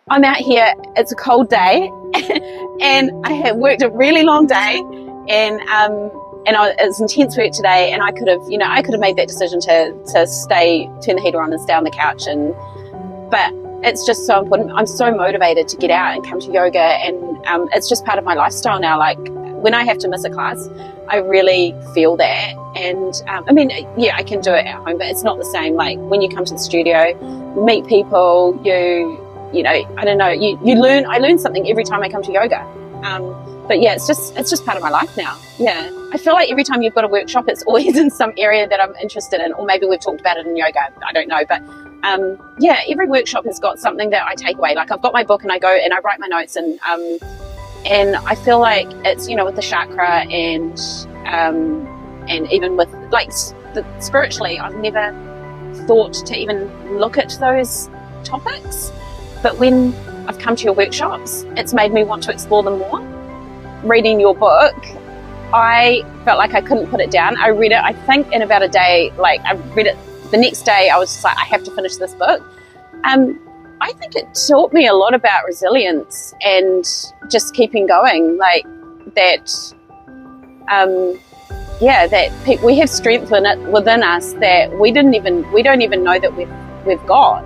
I'm out here, it's a cold day, and I have worked a really long day, and it was intense work today, and I could have made that decision to stay, turn the heater on and stay on the couch, but it's just so important. I'm so motivated to get out and come to yoga, and it's just part of my lifestyle now. Like, when I have to miss a class, I really feel that. And I can do it at home, but it's not the same. Like, when you come to the studio, you meet people, I don't know, you learn. I learn something every time I come to yoga. But yeah, it's just part of my life now. Yeah, I feel like every time you've got a workshop, it's always in some area that I'm interested in, or maybe we've talked about it in yoga. I don't know, but every workshop has got something that I take away. Like, I've got my book and I go and I write my notes, and I feel like it's, with the chakra and even with like spiritually, I've never thought to even look at those topics. But when I've come to your workshops, it's made me want to explore them more. Reading your book, I felt like I couldn't put it down. I read it, I think, in about a day. Like, I read it the next day. I was just like, I have to finish this book. I think it taught me a lot about resilience and just keeping going. Like, that, we have strength within us that we don't even know that we've got.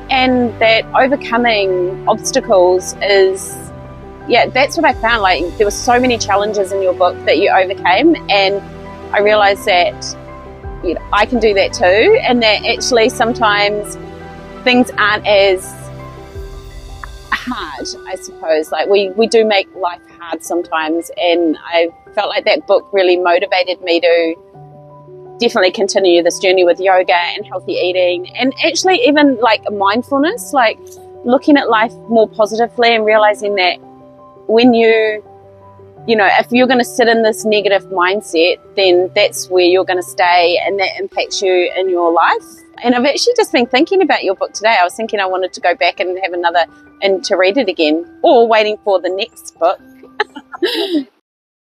And that overcoming obstacles that's what I found. Like, there were so many challenges in your book that you overcame, and I realized that I can do that too, and that actually sometimes things aren't as hard, I suppose. Like, we do make life hard sometimes, and I felt like that book really motivated me to definitely continue this journey with yoga and healthy eating, and actually even like mindfulness, like looking at life more positively and realizing that when if you're going to sit in this negative mindset, then that's where you're going to stay, and that impacts you in your life. And I've actually just been thinking about your book today. I was thinking I wanted to go back and have and to read it again, or waiting for the next book.